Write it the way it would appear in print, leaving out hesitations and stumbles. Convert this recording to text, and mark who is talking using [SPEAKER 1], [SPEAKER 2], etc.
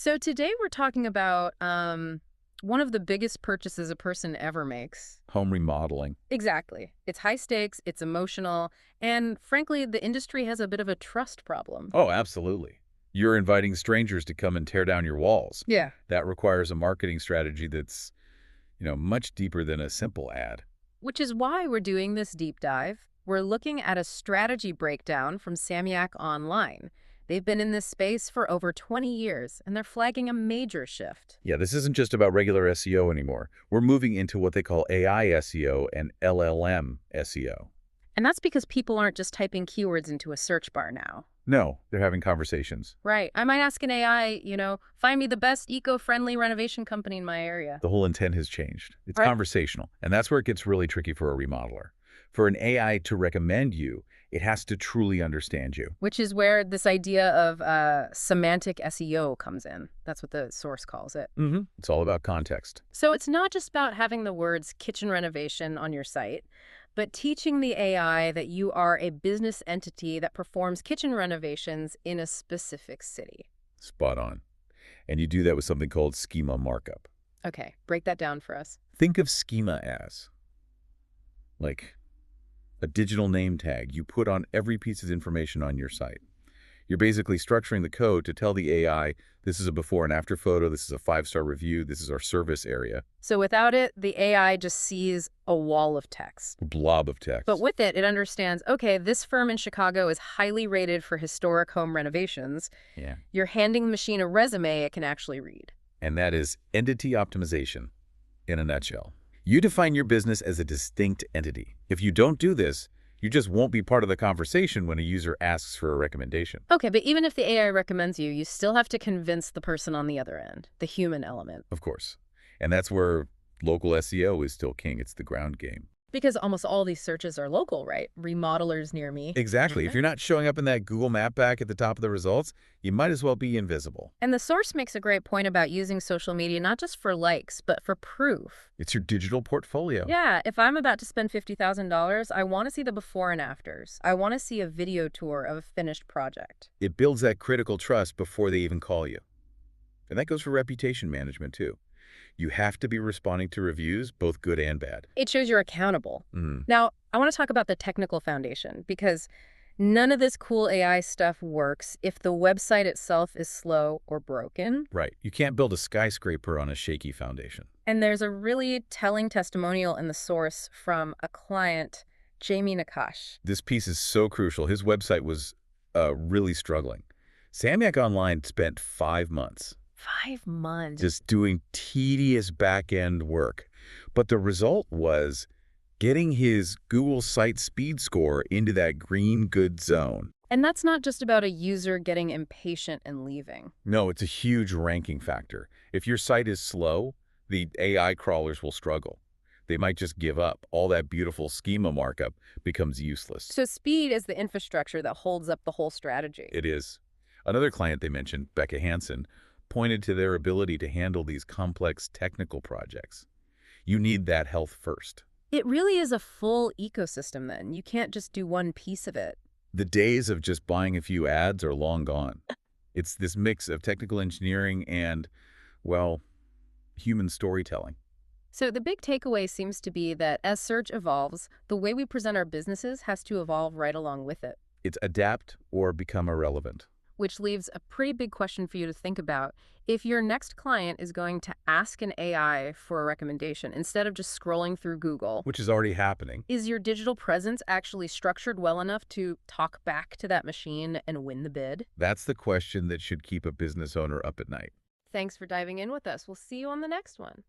[SPEAKER 1] So today we're talking about one of the biggest purchases a person ever makes.
[SPEAKER 2] Home remodeling.
[SPEAKER 1] Exactly. It's high stakes, it's emotional, and frankly, the industry has a bit of a trust problem.
[SPEAKER 2] Oh, absolutely. You're inviting strangers to come and tear down your walls.
[SPEAKER 1] Yeah.
[SPEAKER 2] That requires a marketing strategy that's, much deeper than a simple ad.
[SPEAKER 1] Which is why we're doing this deep dive. We're looking at a strategy breakdown from Samyak Online. They've been in this space for over 20 years, and they're flagging a major shift.
[SPEAKER 2] Yeah, this isn't just about regular SEO anymore. We're moving into what they call AI SEO and LLM SEO.
[SPEAKER 1] And that's because people aren't just typing keywords into a search bar now.
[SPEAKER 2] No, they're having conversations.
[SPEAKER 1] Right. I might ask an AI, find me the best eco-friendly renovation company in my area.
[SPEAKER 2] The whole intent has changed. It's
[SPEAKER 1] Right.
[SPEAKER 2] conversational, and that's where it gets really tricky for a remodeler. For an AI to recommend you, it has to truly understand you.
[SPEAKER 1] Which is where this idea of semantic SEO comes in. That's what the source calls it.
[SPEAKER 2] It's all about context.
[SPEAKER 1] So it's not just about having the words kitchen renovation on your site, but teaching the AI that you are a business entity that performs kitchen renovations in a specific city.
[SPEAKER 2] Spot on. And you do that with something called schema markup.
[SPEAKER 1] Okay, break that down for us.
[SPEAKER 2] Think of schema as like a digital name tag you put on every piece of information on your site. You're basically structuring the code to tell the AI, this is a before and after photo, this is a 5-star review, this is our service area.
[SPEAKER 1] So without it, the AI just sees a wall of text.
[SPEAKER 2] A blob of text.
[SPEAKER 1] But with it, it understands, okay, this firm in Chicago is highly rated for historic home renovations.
[SPEAKER 2] Yeah.
[SPEAKER 1] You're handing the machine a resume it can actually read.
[SPEAKER 2] And that is entity optimization in a nutshell. You define your business as a distinct entity. If you don't do this, you just won't be part of the conversation when a user asks for a recommendation.
[SPEAKER 1] Okay, but even if the AI recommends you, you still have to convince the person on the other end, the human element.
[SPEAKER 2] Of course. And that's where local SEO is still king. It's the ground game.
[SPEAKER 1] Because almost all these searches are local, right? Remodelers near me.
[SPEAKER 2] Exactly. If you're not showing up in that Google map back at the top of the results, you might as well be invisible.
[SPEAKER 1] And the source makes a great point about using social media not just for likes, but for proof.
[SPEAKER 2] It's your digital portfolio.
[SPEAKER 1] Yeah, if I'm about to spend $50,000, I want to see the before and afters. I want to see a video tour of a finished project.
[SPEAKER 2] It builds that critical trust before they even call you. And that goes for reputation management, too. You have to be responding to reviews, both good and bad.
[SPEAKER 1] It shows you're accountable.
[SPEAKER 2] Mm.
[SPEAKER 1] Now, I want to talk about the technical foundation because none of this cool AI stuff works if the website itself is slow or broken.
[SPEAKER 2] Right. You can't build a skyscraper on a shaky foundation.
[SPEAKER 1] And there's a really telling testimonial in the source from a client, Jamie Nakash.
[SPEAKER 2] This piece is so crucial. His website was really struggling. Samyak Online spent 5 months
[SPEAKER 1] 5 months.
[SPEAKER 2] just doing tedious back-end work. But the result was getting his Google Site Speed score into that green good zone.
[SPEAKER 1] And that's not just about a user getting impatient and leaving.
[SPEAKER 2] No, it's a huge ranking factor. If your site is slow, the AI crawlers will struggle. They might just give up. All that beautiful schema markup becomes useless.
[SPEAKER 1] So speed is the infrastructure that holds up the whole strategy.
[SPEAKER 2] It is. Another client they mentioned, Becca Hansen, pointed to their ability to handle these complex technical projects. You need that health first.
[SPEAKER 1] It really is a full ecosystem then. You can't just do one piece of it.
[SPEAKER 2] The days of just buying a few ads are long gone. It's this mix of technical engineering and, well, human storytelling.
[SPEAKER 1] So the big takeaway seems to be that as search evolves, the way we present our businesses has to evolve right along with it.
[SPEAKER 2] It's adapt or become irrelevant.
[SPEAKER 1] Which leaves a pretty big question for you to think about. If your next client is going to ask an AI for a recommendation instead of just scrolling through Google,
[SPEAKER 2] Which is already happening.
[SPEAKER 1] is your digital presence actually structured well enough to talk back to that machine and win the bid?
[SPEAKER 2] That's the question that should keep a business owner up at night.
[SPEAKER 1] Thanks for diving in with us. We'll see you on the next one.